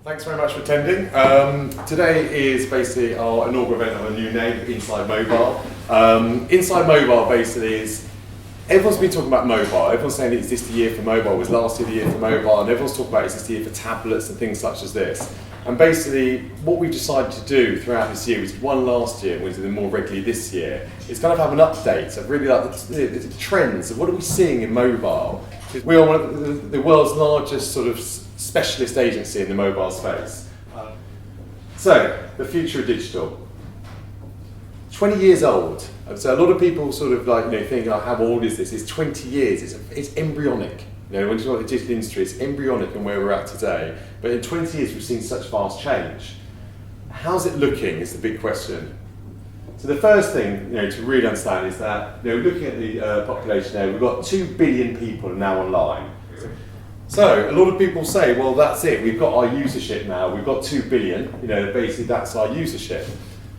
Thanks very much for attending. Today is basically our inaugural event of a new name, Inside Mobile. Inside Mobile basically is, everyone's been talking about mobile, everyone's saying is this the year for mobile, was last year the year for mobile, and everyone's talking about is this the year for tablets and things such as this. And basically what we've decided to do throughout this year, we did one last year and we did it more regularly this year, is kind of have an update of really like the trends of what are we seeing in mobile. We are one of the world's largest sort of specialist agency in the mobile space. So, the future of digital. 20 years old. So a lot of people sort of like, think, oh, how old is this? It's 20 years, it's embryonic. When you talk about the digital industry, it's embryonic in where we're at today. But in 20 years, we've seen such vast change. How's it looking is the big question. So the first thing to really understand is that, looking at the population there, we've got 2 billion people now online. So a lot of people say, well, that's it, we've got our usership now, we've got 2 billion, basically that's our usership.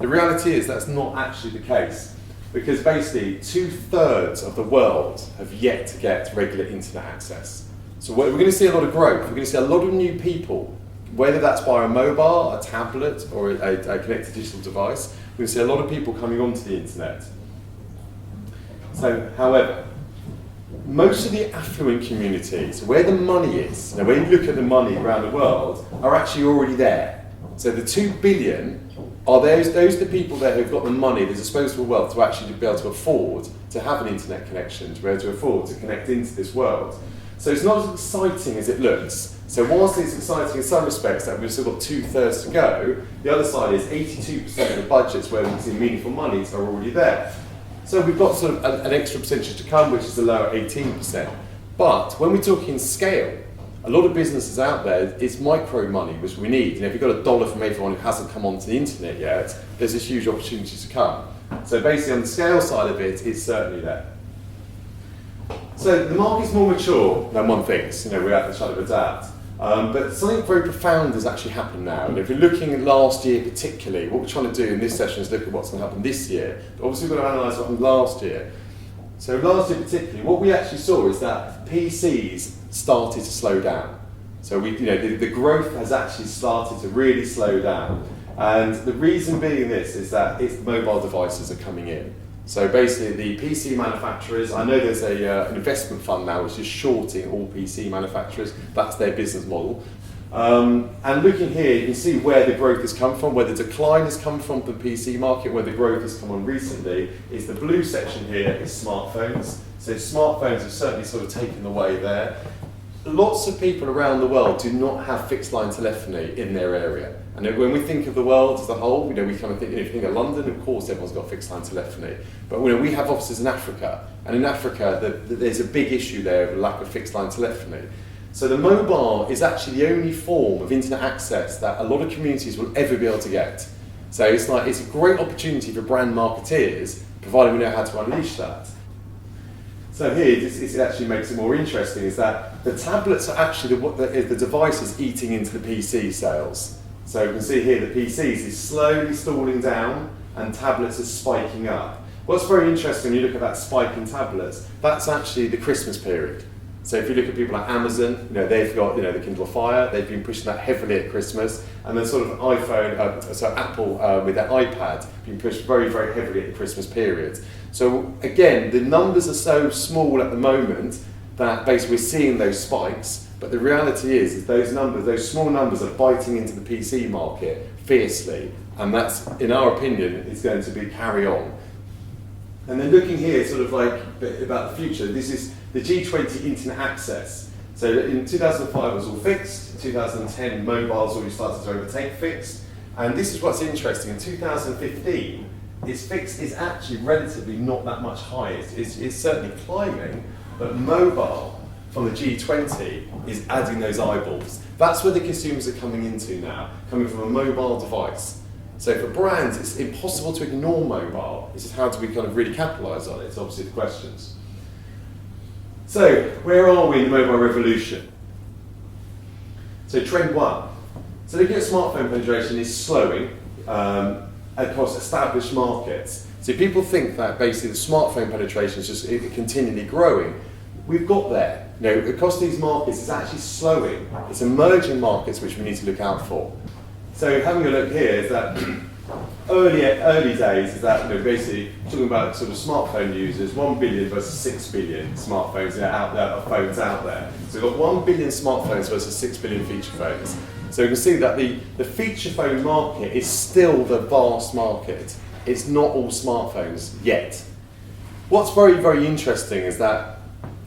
The reality is that's not actually the case, because basically 2/3 of the world have yet to get regular internet access. So we're going to see a lot of growth, we're going to see a lot of new people, whether that's via a mobile, a tablet, or a connected digital device, we're going to see a lot of people coming onto the internet. So, however, most of the affluent communities, where the money is, when you look at the money around the world, are actually already there. So the 2 billion are those are the people that have got the money, the disposable wealth to actually be able to afford to have an internet connection, to be able to afford to connect into this world. So it's not as exciting as it looks. So whilst it's exciting in some respects that we've still got 2/3 to go, the other side is 82% of the budgets where we see meaningful monies are already there. So we've got sort of an extra percentage to come, which is the lower 18%. But when we're talking scale, a lot of businesses out there, it's micro money which we need. If you've got $1 from everyone who hasn't come onto the internet yet, there's this huge opportunity to come. So basically on the scale side of it, it's certainly there. So the market's more mature than one thinks, without the shadow of a doubt. But something very profound has actually happened now. And if you're looking at last year particularly, what we're trying to do in this session is look at what's going to happen this year. But obviously we've got to analyse what happened last year. So last year particularly, what we actually saw is that PCs started to slow down. So the growth has actually started to really slow down. And the reason being this is that mobile devices are coming in. So basically the PC manufacturers, I know there's an investment fund now which is shorting all PC manufacturers, that's their business model. And looking here, you can see where the growth has come from, where the decline has come from the PC market, where the growth has come on recently, is the blue section here is smartphones. So smartphones have certainly sort of taken the way there. Lots of people around the world do not have fixed line telephony in their area. And when we think of the world as a whole, we kind of think, if you think of London, of course everyone's got fixed line telephony. But we have offices in Africa, and in Africa there's a big issue there of lack of fixed line telephony. So the mobile is actually the only form of internet access that a lot of communities will ever be able to get. So it's a great opportunity for brand marketeers, provided we know how to unleash that. So here, it actually makes it more interesting, is that the tablets are actually the devices eating into the PC sales. So you can see here the PCs is slowly stalling down and tablets are spiking up. What's very interesting when you look at that spike in tablets, that's actually the Christmas period. So if you look at people like Amazon, they've got the Kindle Fire, they've been pushing that heavily at Christmas, and then sort of Apple with their iPad being pushed very, very heavily at the Christmas period. So again, the numbers are so small at the moment that basically we're seeing those spikes, but the reality is those small numbers are biting into the PC market fiercely, and that's, in our opinion, is going to be carry on. And then looking here, sort of like about the future, this is the G20 internet access. So in 2005 it was all fixed, in 2010 mobiles already started to overtake fixed, and this is what's interesting, in 2015 fixed is actually relatively not that much higher, it's certainly climbing, but mobile from the G20 is adding those eyeballs. That's where the consumers are coming into now, coming from a mobile device. So for brands, it's impossible to ignore mobile. It's just how do we kind of really capitalise on it? It's obviously the questions. So where are we in the mobile revolution? So trend one. So looking at smartphone penetration is slowing across established markets. So people think that basically the smartphone penetration is just continually growing. we've got there. You know, across these markets, it's actually slowing. It's emerging markets which we need to look out for. So having a look here is that early days is that, you know, basically talking about sort of smartphone users, 1 billion versus 6 billion smartphones out there, phones out there. So we've got 1 billion smartphones versus 6 billion feature phones. So you can see that the feature phone market is still the vast market. It's not all smartphones yet. What's very, very interesting is that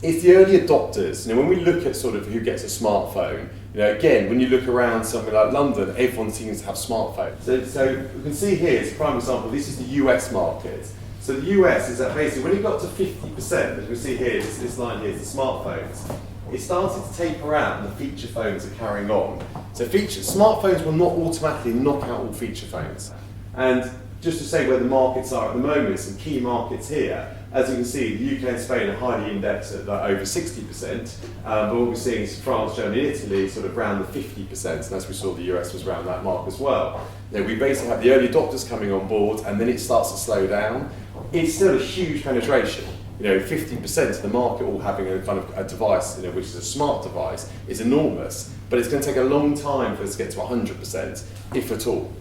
it's the early adopters. You know, when we look at sort of who gets a smartphone, you know, again, when you look around somewhere like London, everyone seems to have smartphones. So you can see here, as a prime example, this is the US market. So the US is that basically when it got to 50%, as we can see here, this line here is the smartphones, it started to taper out and the feature phones are carrying on. So smartphones will not automatically knock out all feature phones. And just to say where the markets are at the moment, some key markets here. As you can see, the UK and Spain are highly indexed at over 60%, but what we're seeing is France, Germany, Italy sort of around the 50%, and as we saw, the US was around that mark as well. You know, we basically have the early adopters coming on board, and then it starts to slow down. It's still a huge penetration. You know, 50% of the market all having a kind of a device, you know, which is a smart device, is enormous, but it's going to take a long time for us to get to 100%, if at all.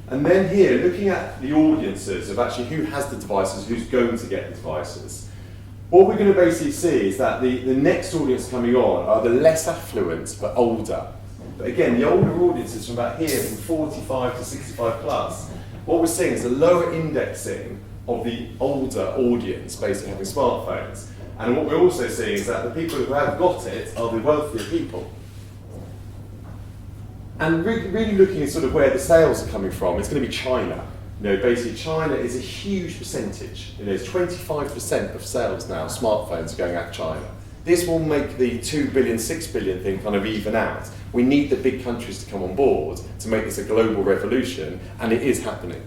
And then here, looking at the audiences of actually who has the devices, who's going to get the devices, what we're going to basically see is that the next audience coming on are the less affluent but older. But again, the older audiences from about here, from 45 to 65 plus, what we're seeing is a lower indexing of the older audience basically having smartphones. And what we're also seeing is that the people who have got it are the wealthier people. And really looking at sort of where the sales are coming from, it's going to be China. You know, basically China is a huge percentage. You know, it's 25% of sales now, smartphones are going out of China. This will make the 2 billion, 6 billion thing kind of even out. We need the big countries to come on board to make this a global revolution, and it is happening.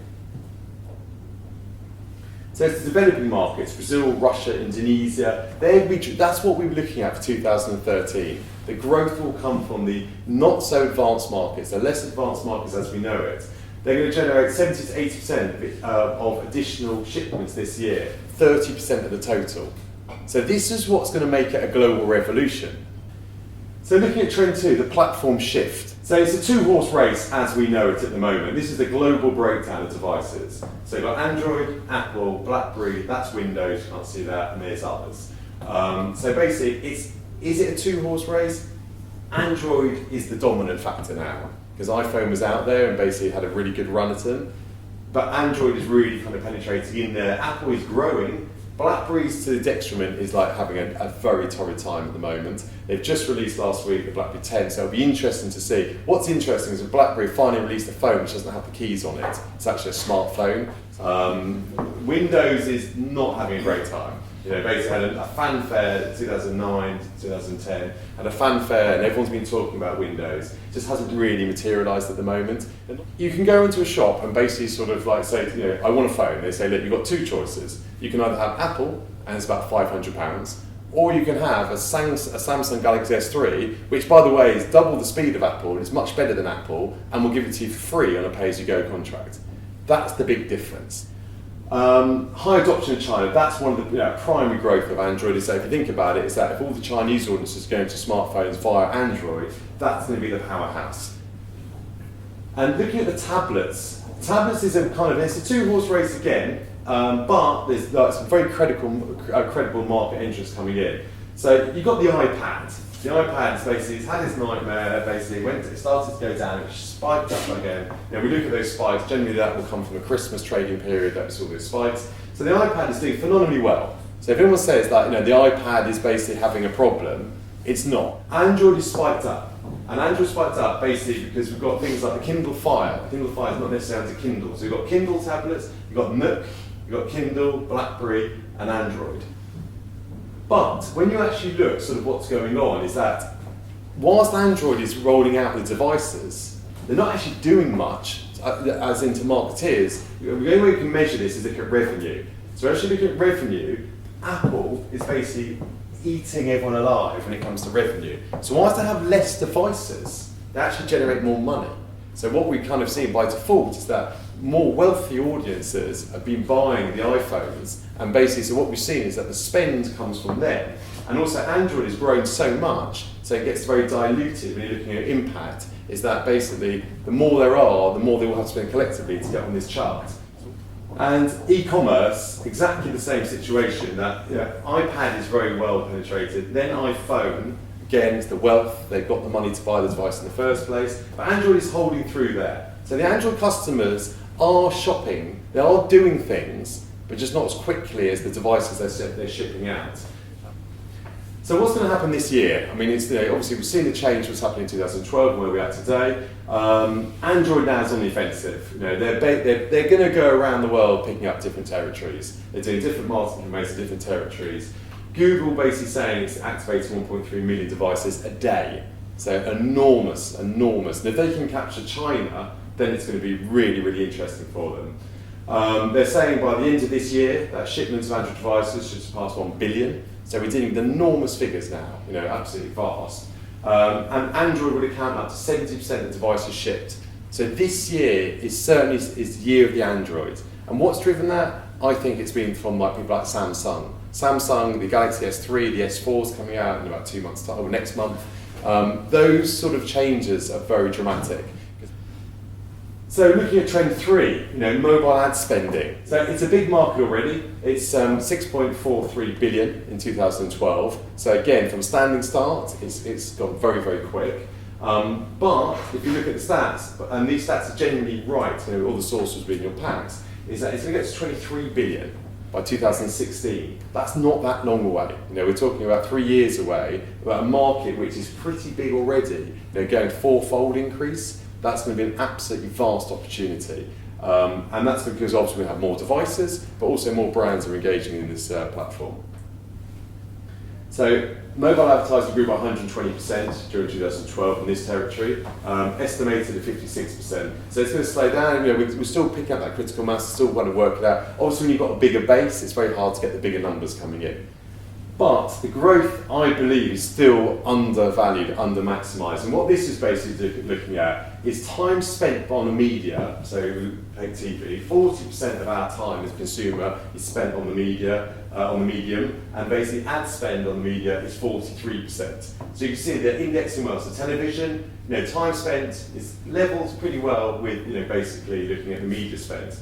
So it's the developing markets, Brazil, Russia, Indonesia, that's what we were looking at for 2013. The growth will come from the not so advanced markets, the less advanced markets as we know it. They're going to generate 70 to 80% of additional shipments this year, 30% of the total. So this is what's going to make it a global revolution. So looking at trend 2, the platform shift. So it's a two-horse race as we know it at the moment. This is the global breakdown of devices. So you've got Android, Apple, BlackBerry, that's Windows, you can't see that, and there's others. So basically, is it a two-horse race? Android is the dominant factor now, because iPhone was out there and basically had a really good run at them. But Android is really kind of penetrating in there. Apple is growing. BlackBerry's to the detriment is like having a very torrid time at the moment. They've just released last week the BlackBerry 10, so it'll be interesting to see. What's interesting is that BlackBerry finally released a phone which doesn't have the keys on it. It's actually a smartphone. Windows is not having a great time. You know, basically had a fanfare 2009, 2010, had a fanfare and everyone's been talking about Windows. It just hasn't really materialised at the moment. And you can go into a shop and basically sort of like say, you know, I want a phone. They say, look, you've got two choices. You can either have Apple, and it's about £500, or you can have a Samsung Galaxy S3, which by the way is double the speed of Apple, it's much better than Apple, and will give it to you for free on a pay-as-you-go contract. That's the big difference. High adoption in China, that's one of the primary growth of Android. Is that if you think about it, is that if all the Chinese audience is going to smartphones via Android, that's going to be the powerhouse. And looking at the tablets is a kind of, it's a two-horse race again, but there's some very credible market entrants coming in. So you've got the iPad. The iPad is basically, it's had its nightmare, basically, it started to go down, it spiked up again. You know, we look at those spikes, generally that will come from a Christmas trading period that we saw those spikes. So the iPad is doing phenomenally well. So if anyone says that, you know, the iPad is basically having a problem, it's not. Android is spiked up. And Android spiked up basically because we've got things like the Kindle Fire. The Kindle Fire is not necessarily to Kindle. So we've got Kindle tablets, you've got Nook, you've got Kindle, BlackBerry, and Android. But when you actually look sort of what's going on is that whilst Android is rolling out the devices, they're not actually doing much as into marketeers. The only way we can measure this is look at revenue. So actually looking at revenue, Apple is basically eating everyone alive when it comes to revenue. So whilst they have less devices, they actually generate more money. So what we kind of see by default is that more wealthy audiences have been buying the iPhones, and basically so what we've seen is that the spend comes from them And also Android has grown so much, so it gets very diluted when you're looking at impact, is that basically the more there are, the more they will have to spend collectively to get on this chart. And e-commerce, exactly the same situation, that iPad is very well penetrated, then iPhone, again, it's the wealth, they've got the money to buy the device in the first place, but Android is holding through there. So the Android customers are shopping, they are doing things, but just not as quickly as the devices they're shipping out. So what's going to happen this year? I mean, it's, obviously we've seen the change what's happening in 2012 and where we're at today. Android now is on the offensive. They're going to go around the world picking up different territories. They're doing different marketing campaigns in different territories. Google basically saying it's activating 1.3 million devices a day. So enormous. And if they can capture China, then it's going to be really, really interesting for them. They're saying by the end of this year that shipments of Android devices should surpass 1 billion. So we're dealing with enormous figures now, absolutely vast. And Android would account up to 70% of devices shipped. So this year is certainly the year of the Android. And what's driven that? I think it's been from people like Samsung. Samsung, the Galaxy S3, the S4 is coming out in about 2 months' time, or next month. Those sort of changes are very dramatic. So looking at trend 3, mobile ad spending. So it's a big market already. It's 6.43 billion in 2012. So again, from standing start, it's gone very, very quick. But if you look at the stats, and these stats are genuinely right, all the sources will be in your packs, is that it's going to get to 23 billion by 2016. That's not that long away. We're talking about 3 years away, about a market which is pretty big already, going 4-fold increase. That's going to be an absolutely vast opportunity. And that's because obviously we have more devices, but also more brands are engaging in this platform. So mobile advertising grew by 120% during 2012 in this territory, estimated at 56%. So it's going to slow down. We're still picking up that critical mass, still want to work it out. Obviously when you've got a bigger base, it's very hard to get the bigger numbers coming in. But the growth, I believe, is still undervalued, under-maximised. And what this is basically looking at is time spent on the media, so take TV, 40% of our time as a consumer is spent on the media, on the medium, and basically ad spend on the media is 43%. So you can see the indexing well. So television, time spent is levels pretty well with, basically looking at the media spend.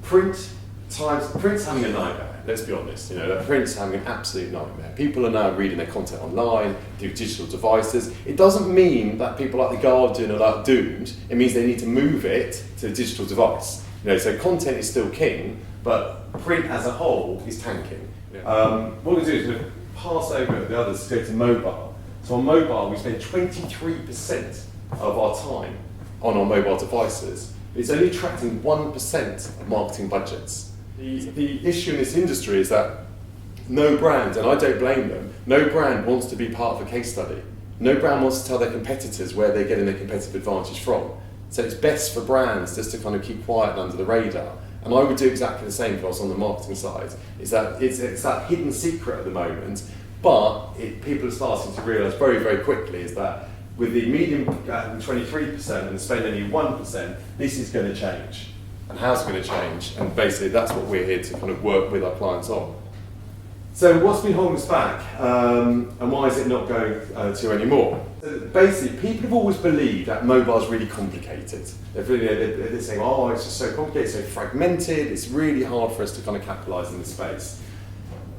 Print's having a nightmare, let's be honest. Print's having an absolute nightmare. People are now reading their content online, through digital devices. It doesn't mean that people like The Guardian are doomed. It means they need to move it to a digital device. So content is still king, but print as a whole is tanking. What we're going to do is we're going to pass over the others to go to mobile. So on mobile, we spend 23% of our time on our mobile devices. It's only attracting 1% of marketing budgets. The issue in this industry is that no brand, and I don't blame them, no brand wants to be part of a case study. No brand wants to tell their competitors where they're getting their competitive advantage from. So it's best for brands just to kind of keep quiet and under the radar. And I would do exactly the same if I was on the marketing side. Is that it's that hidden secret at the moment, but people are starting to realise very, very quickly is that with the medium 23% and spend only 1%, this is going to change. And how's it going to change? And basically that's what we're here to kind of work with our clients on. So what's been holding us back and why is it not going to anymore? So basically, people have always believed that mobile is really complicated. They're saying, oh, it's just so complicated, so fragmented, it's really hard for us to kind of capitalise in this space.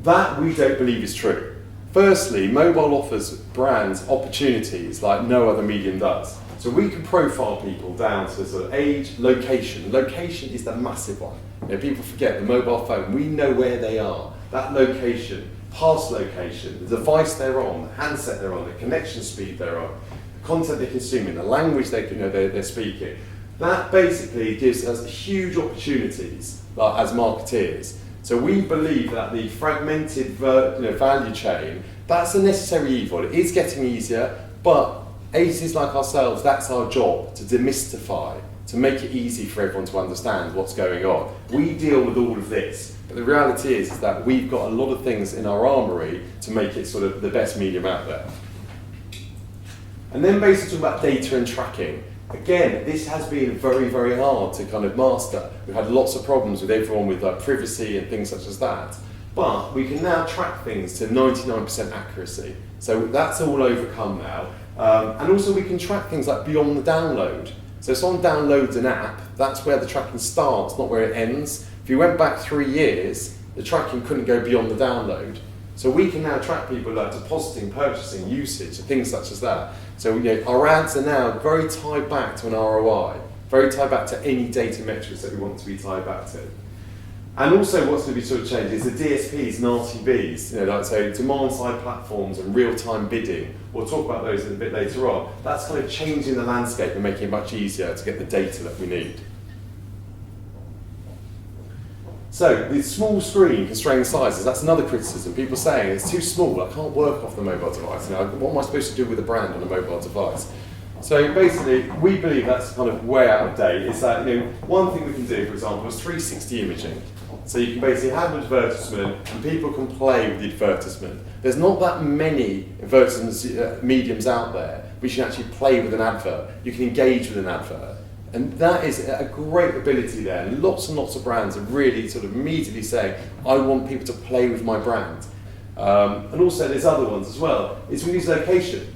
That we don't believe is true. Firstly, mobile offers brands opportunities like no other medium does. So we can profile people down to sort of age, location. Location is the massive one. People forget the mobile phone, we know where they are. That location, past location, the device they're on, the handset they're on, the connection speed they're on, the content they're consuming, the language they're speaking. That basically gives us huge opportunities as marketeers. So we believe that the fragmented value chain, that's a necessary evil. It is getting easier, but agencies like ourselves, that's our job, to demystify, to make it easy for everyone to understand what's going on. We deal with all of this, but the reality is that we've got a lot of things in our armoury to make it sort of the best medium out there. And then basically talking about data and tracking. Again, this has been very, very hard to kind of master. We've had lots of problems with everyone with privacy and things such as that. But we can now track things to 99% accuracy. So that's all overcome now. And also we can track things like beyond the download. So if someone downloads an app, that's where the tracking starts, not where it ends. If you went back 3 years, the tracking couldn't go beyond the download. So we can now track people like depositing, purchasing, usage, and things such as that. So our ads are now very tied back to an ROI, very tied back to any data metrics that we want to be tied back to. And also what's going to be sort of changed is the DSPs and RTBs, like so demand-side platforms and real-time bidding. We'll talk about those a bit later on. That's kind of changing the landscape and making it much easier to get the data that we need. So the small screen constrained sizes, that's another criticism. People saying it's too small, I can't work off the mobile device. What am I supposed to do with a brand on a mobile device? So basically, we believe that's kind of way out of date. Is that one thing we can do, for example, is 360 imaging. So you can basically have an advertisement and people can play with the advertisement. There's not that many advertisement mediums out there which you can actually play with an advert. You can engage with an advert. And that is a great ability there. And lots of brands are really sort of immediately saying, I want people to play with my brand. And also there's other ones as well. It's we use location.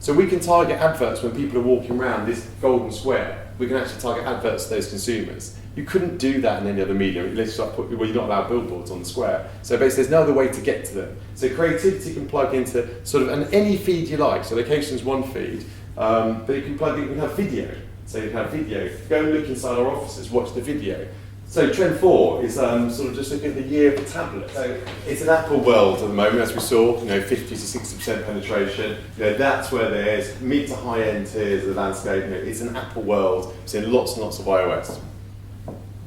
So we can target adverts when people are walking around this golden square. We can actually target adverts to those consumers. You couldn't do that in any other medium. Unless you're not allowed billboards on the square. So basically there's no other way to get to them. So creativity can plug into sort of any feed you like. So location is one feed, but you can have video. So you can have video. Go and look inside our offices, watch the video. So trend 4 is sort of just looking at the year of the tablet. So it's an Apple world at the moment, as we saw, 50 to 60% penetration. That's where there's mid to high end tiers of the landscape. It's an Apple world. We've seen lots and lots of iOS.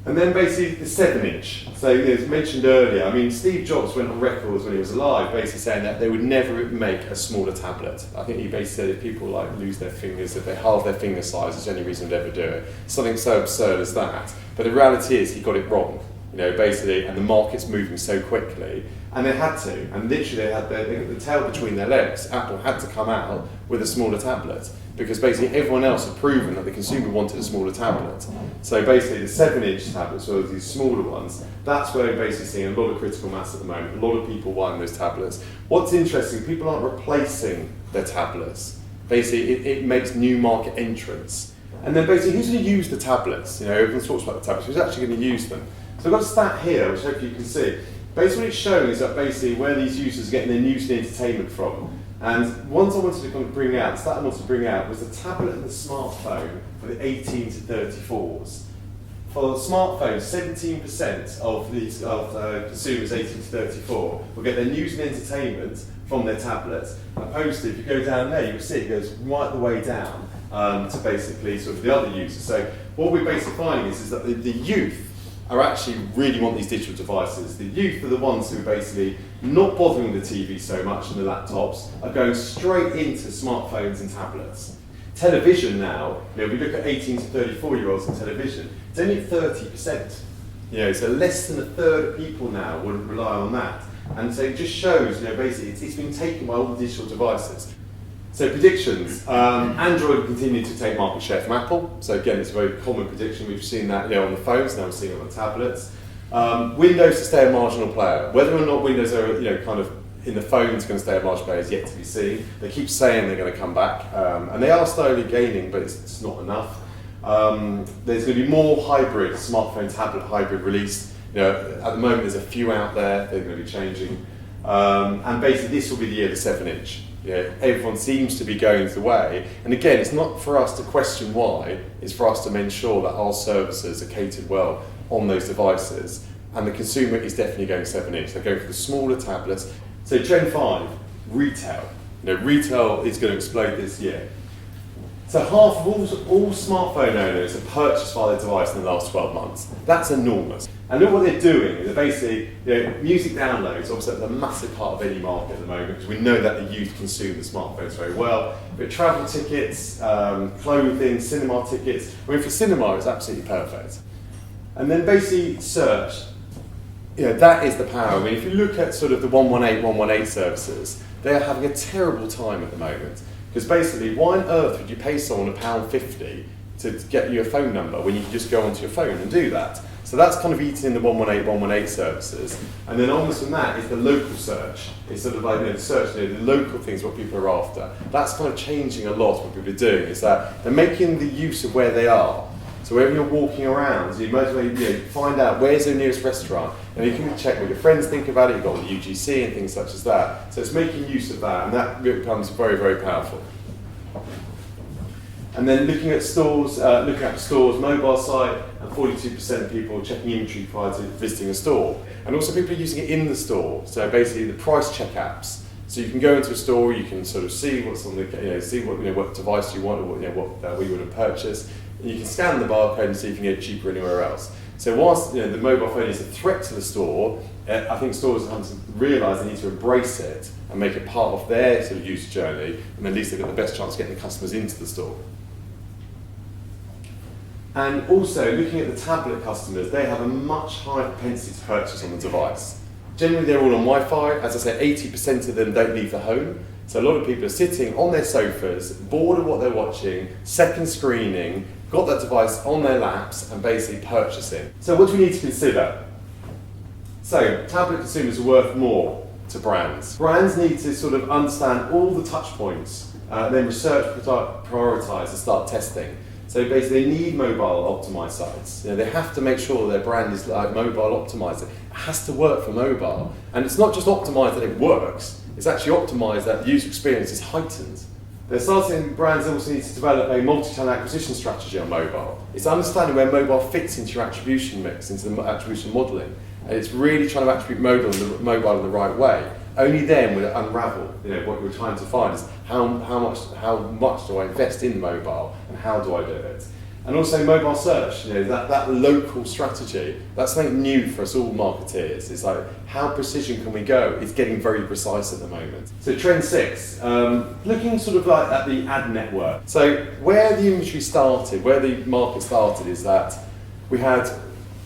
And then basically the 7-inch. So as mentioned earlier, Steve Jobs went on records when he was alive, basically saying that they would never make a smaller tablet. I think he basically said if people lose their fingers, if they halve their finger size, it's the only reason they'd ever do it. Something so absurd as that. But the reality is he got it wrong, basically, and the market's moving so quickly, and they had to, and literally they got the tail between their legs. Apple had to come out with a smaller tablet, because basically everyone else had proven that the consumer wanted a smaller tablet. So basically the 7-inch tablets, or these smaller ones, that's where we're basically seeing a lot of critical mass at the moment, a lot of people buying those tablets. What's interesting, people aren't replacing their tablets. Basically it makes new market entrants. And then basically, who's going to use the tablets? Everyone talks about the tablets. Who's actually going to use them? So I've got a stat here, which hopefully you can see. Basically, what it's showing is that basically where these users are getting their news and entertainment from. And one I wanted to kind of bring out, the stat I wanted to bring out was the tablet and the smartphone for the 18 to 34s. For the smartphones, 17% of these consumers 18 to 34 will get their news and entertainment from their tablets. Opposed to, if you go down there, you'll see it goes right the way down to basically sort of the other users. So what we're basically finding is that the youth are actually really want these digital devices. The youth are the ones who are basically not bothering the TV so much and the laptops, are going straight into smartphones and tablets. Television now, we look at 18 to 34-year-olds in television, it's only 30%. So less than a third of people now would rely on that. And so it just shows, basically it's been taken by all the digital devices. So predictions, Android will continue to take market share from Apple. So again, it's a very common prediction. We've seen that on the phones, now we're seeing it on the tablets. Windows to stay a marginal player. Whether or not Windows are kind of in the phones going to stay a marginal player is yet to be seen. They keep saying they're going to come back, and they are slowly gaining, but it's not enough. There's going to be more hybrid, smartphone, tablet hybrid released. At the moment there's a few out there, they're going to be changing. And basically this will be the year of the 7-inch. Everyone seems to be going the way. And again, it's not for us to question why, it's for us to make sure that our services are catered well on those devices. And the consumer is definitely going 7-inch. They're going for the smaller tablets. So trend 5, retail. Retail is going to explode this year. So half of all smartphone owners have purchased via their device in the last 12 months. That's enormous. And look what they're doing. They're basically, music downloads, obviously that's a massive part of any market at the moment, because we know that the youth consume the smartphones very well. But travel tickets, clothing, cinema tickets, for cinema it's absolutely perfect. And then basically search, that is the power. If you look at sort of the 118 services, they're having a terrible time at the moment. Because basically, why on earth would you pay someone £1.50 to get you a phone number when you can just go onto your phone and do that? So that's kind of eating in the 118 services. And then onwards from that is the local search. It's sort of like the search, the local things, what people are after. That's kind of changing a lot what people are doing, is that they're making the use of where they are. So wherever you're walking around, you might find out where's the nearest restaurant, and you can check what your friends think about it. You've got the UGC and things such as that. So it's making use of that, and that becomes very, very powerful. And then looking at stores, mobile site, and 42% of people checking inventory prior to visiting a store. And also people are using it in the store. So basically the price check apps. So you can go into a store, you can sort of see what's on the, see what device you want, or what you would have purchased. And you can scan the barcode and see if you can get it cheaper anywhere else. So whilst the mobile phone is a threat to the store, I think stores have to realise they need to embrace it and make it part of their sort of user journey, and at least they've got the best chance of getting the customers into the store. And also, looking at the tablet customers, they have a much higher propensity to purchase on the device. Generally, they're all on Wi-Fi. As I said, 80% of them don't leave the home. So a lot of people are sitting on their sofas, bored of what they're watching, second screening, got that device on their laps, and basically purchasing. So what do we need to consider? So, tablet consumers are worth more to brands. Brands need to sort of understand all the touch points, then research, prioritise, and start testing. So basically they need mobile optimised sites. They have to make sure their brand is like mobile optimised. It has to work for mobile. And it's not just optimised that it works, it's actually optimised that the user experience is heightened. Brands also need to develop a multi-channel acquisition strategy on mobile. It's understanding where mobile fits into your attribution mix, into the attribution modelling. And it's really trying to attribute mobile in the right way. Only then will it unravel. What you're trying to find is how much do I invest in mobile and how do I do it? And also mobile search, that local strategy, that's something new for us all marketeers. It's like, how precision can we go? It's getting very precise at the moment. So trend 6, looking sort of like at the ad network. So where the inventory started, where the market started is that we had,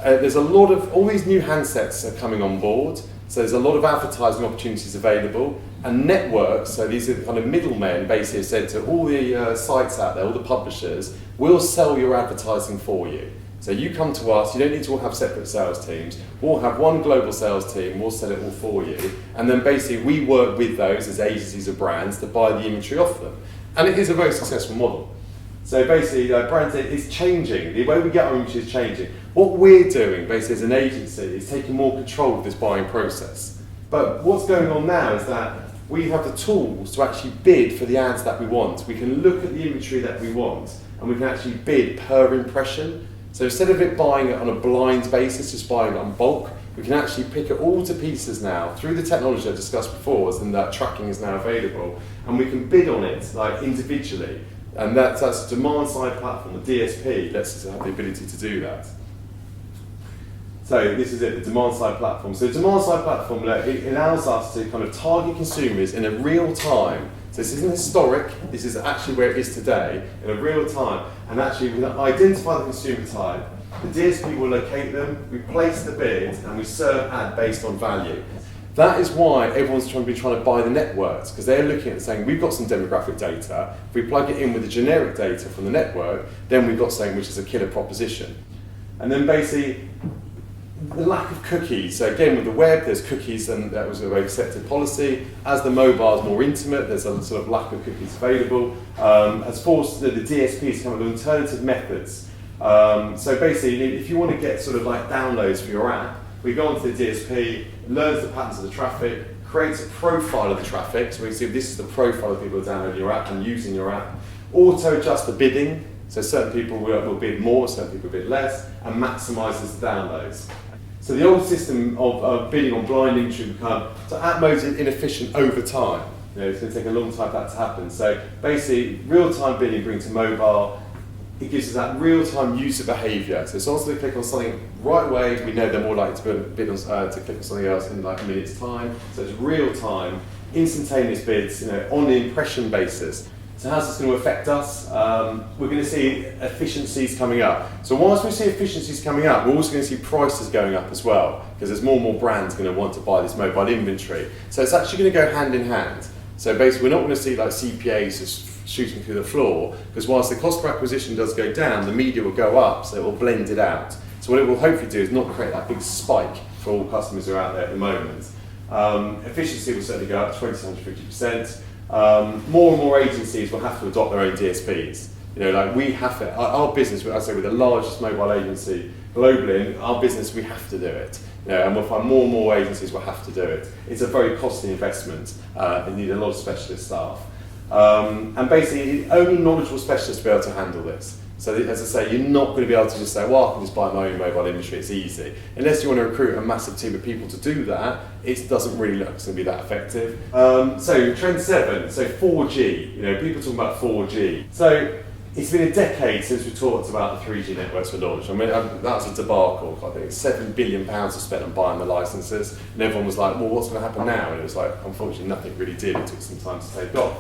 there's a lot of, all these new handsets are coming on board. So there's a lot of advertising opportunities available, and networks, so these are the kind of middlemen, basically said to all the sites out there, all the publishers, we'll sell your advertising for you. So you come to us, you don't need to all have separate sales teams, we'll have one global sales team, we'll sell it all for you, and then basically we work with those as agencies or brands to buy the inventory off them. And it is a very successful model. So basically, brands, it's changing. The way we get our inventory is changing. What we're doing, basically, as an agency, is taking more control of this buying process. But what's going on now is that we have the tools to actually bid for the ads that we want. We can look at the inventory that we want, and we can actually bid per impression. So instead of it buying it on a blind basis, just buying it on bulk, we can actually pick it all to pieces now through the technology I discussed before, and that tracking is now available, and we can bid on it like individually. And that's a demand-side platform, the DSP, lets us have the ability to do that. So this is it, the demand-side platform. So the demand-side platform, it allows us to kind of target consumers in a real time. So this isn't historic, this is actually where it is today, in a real time. And actually, we identify the consumer type, the DSP will locate them, we place the bid, and we serve ad based on value. That is why everyone's trying to buy the networks, because they're looking at it saying, we've got some demographic data, if we plug it in with the generic data from the network, then we've got something which is a killer proposition. And then basically, the lack of cookies. So again, with the web, there's cookies, and that was a very accepted policy. As the mobile is more intimate, there's a sort of lack of cookies available. Has forced the DSPs to come up with alternative methods. So basically, if you want to get sort of like downloads for your app, we go onto the DSP, learns the patterns of the traffic, creates a profile of the traffic, so we can see if this is the profile of people who are downloading your app and using your app. Auto-adjust the bidding, so certain people will bid more, certain people bid less, and maximises the downloads. So the old system of bidding on blind inventory so app modes are inefficient over time. It's going to take a long time for that to happen. So basically, real-time bidding brings to mobile. It gives us that real-time user behaviour. So as long as they click on something right away, we know they're more likely to click on something else in like a minute's time. So it's real-time, instantaneous bids, on the impression basis. So how's this going to affect us? We're going to see efficiencies coming up. So whilst we see efficiencies coming up, we're also going to see prices going up as well, because there's more and more brands going to want to buy this mobile inventory. So it's actually going to go hand in hand. So basically, we're not going to see like CPAs just shooting through the floor, because whilst the cost per acquisition does go down, the media will go up, so it will blend it out. So So what it will hopefully do is not create that big spike for all customers who are out there at the moment. Efficiency will certainly go up 20 to 150%. More and more agencies will have to adopt their own DSPs. You know, like we have to, our business, I say we're the largest mobile agency globally, and our business, we have to do it. You know, and we'll find more and more agencies will have to do it. It's a very costly investment. They need a lot of specialist staff. And basically, only knowledgeable specialists will be able to handle this. So as I say, you're not going to be able to just say, well, I can just buy my own mobile inventory, it's easy. Unless you want to recruit a massive team of people to do that, it doesn't really look to be that effective. So trend 7, so 4G, you know, people talking about 4G. So it's been a decade since we talked about the 3G networks were launched. I mean, that was a debacle. I think £7 billion was spent on buying the licenses, and everyone was like, well, what's going to happen now? And it was like, unfortunately, nothing really did. It took some time to take off.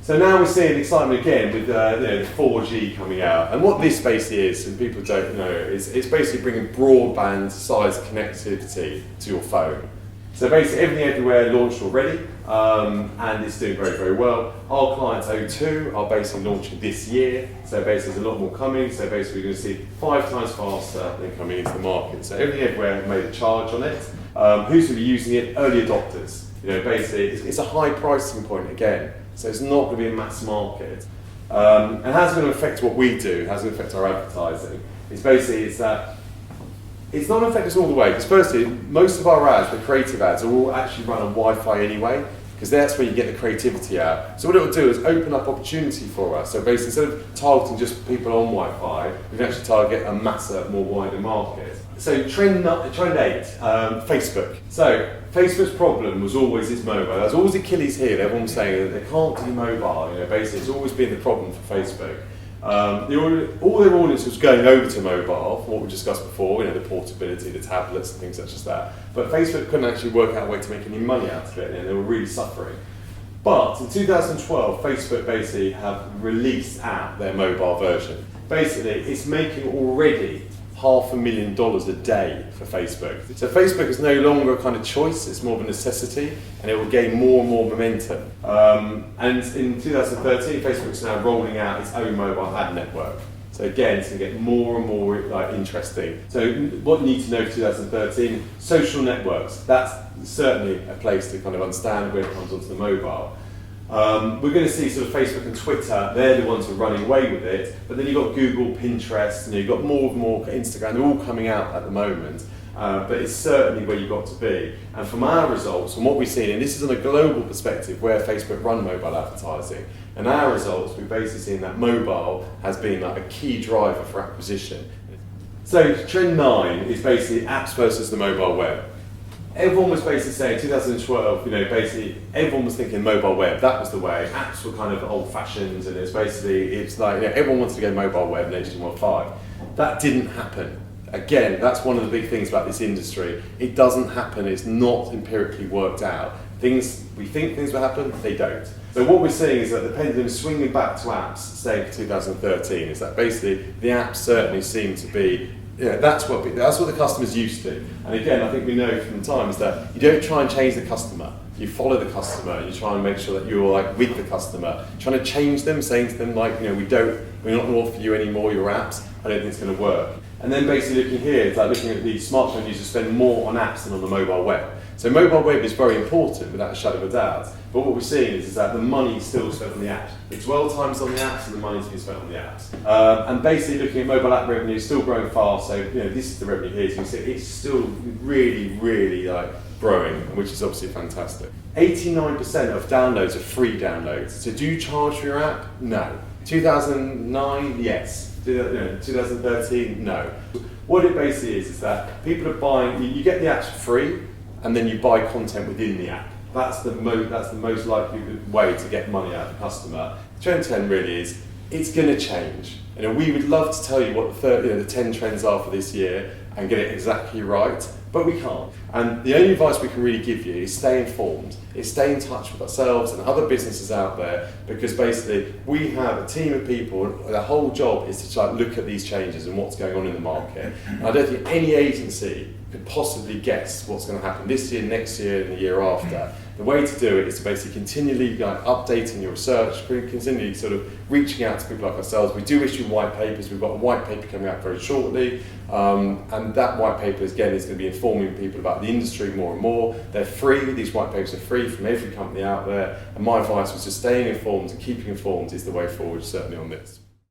So now we're seeing excitement again with the 4G coming out. And what this basically is, and people don't know, is it's basically bringing broadband-sized connectivity to your phone. So basically everything everywhere launched already, and it's doing very, very well. Our clients O2 are basically launching this year, so basically there's a lot more coming, so basically we're going to see 5 times faster than coming into the market. So everything everywhere have made a charge on it. Who's going to be using it? Early adopters. You know, basically it's a high pricing point again. So it's not going to be a mass market. And how's it going to affect what we do? How's it going to affect our advertising? It's that it's not going to affect us all the way, because firstly, most of our ads, the creative ads, are all actually run on Wi-Fi anyway, because that's where you get the creativity out. So what it will do is open up opportunity for us. So basically, instead of targeting just people on Wi-Fi, we can actually target a massive, more wider market. So trend 8, Facebook. So Facebook's problem was always its mobile. There's always Achilles heel. Everyone's saying that they can't do mobile. You know, basically, it's always been the problem for Facebook. All their audience was going over to mobile, what we discussed before. You know, the portability, the tablets, and things such as that. But Facebook couldn't actually work out a way to make any money out of it, and they were really suffering. But in 2012, Facebook basically have released out their mobile version. Basically, it's making already $500,000 a day for Facebook. So Facebook is no longer a kind of choice, it's more of a necessity, and it will gain more and more momentum. And in 2013, Facebook's now rolling out its own mobile ad network. So again, it's going to get more and more interesting. So what you need to know for 2013, social networks, that's certainly a place to kind of understand when it comes onto the mobile. We're going to see sort of Facebook and Twitter, they're the ones who are running away with it, but then you've got Google, Pinterest, and you've got more and more Instagram, they're all coming out at the moment, but it's certainly where you've got to be. And from our results, from what we've seen, and this is on a global perspective where Facebook run mobile advertising, and our results, we've basically seen that mobile has been like a key driver for acquisition. So trend 9 is basically apps versus the mobile web. Everyone was basically saying 2012, you know, basically everyone was thinking mobile web, that was the way. Apps were kind of old fashioned, and it's like, you know, everyone wanted to go mobile web in HTML5. That didn't happen. Again, that's one of the big things about this industry. It doesn't happen, it's not empirically worked out. We think things will happen, they don't. So what we're seeing is that the pendulum is swinging back to apps, say for 2013, is that basically the apps certainly seem to be, you know, that's what the customer's used to. And again, I think we know from time is that you don't try and change the customer. You follow the customer. You try and make sure that you're like with the customer, trying to change them, saying to them like, you know, we're not going to offer you any more your apps. I don't think it's going to work. And then basically looking here, it's like looking at the smartphone users spend more on apps than on the mobile web. So mobile web is very important without a shadow of a doubt. But what we're seeing is that the money is still spent on the apps. The dwell time's on the apps and the money's being spent on the apps. And basically looking at mobile app revenue, still growing fast. So you know, this is the revenue here. So you can see it's still really, really like growing, which is obviously fantastic. 89% of downloads are free downloads. So do you charge for your app? No. 2009, yes. 2013, no. What it basically is that people are buying, you get the apps for free, and then you buy content within the app. That's the most likely way to get money out of the customer. Trend 10 really is, it's going to change. You know, we would love to tell you what the 10 trends are for this year and get it exactly right, but we can't. And the only advice we can really give you is stay informed, is stay in touch with ourselves and other businesses out there, because basically we have a team of people, their whole job is to try to look at these changes and what's going on in the market. And I don't think any agency could possibly guess what's going to happen this year, next year, and the year after. the way to do it is to basically continually updating your research, continually sort of reaching out to people like ourselves. We do issue white papers. We've got a white paper coming out very shortly, and that white paper again is going to be informing people about the industry more and more. They're free. These white papers are free from every company out there, and my advice was just staying informed and keeping informed is the way forward, certainly on this.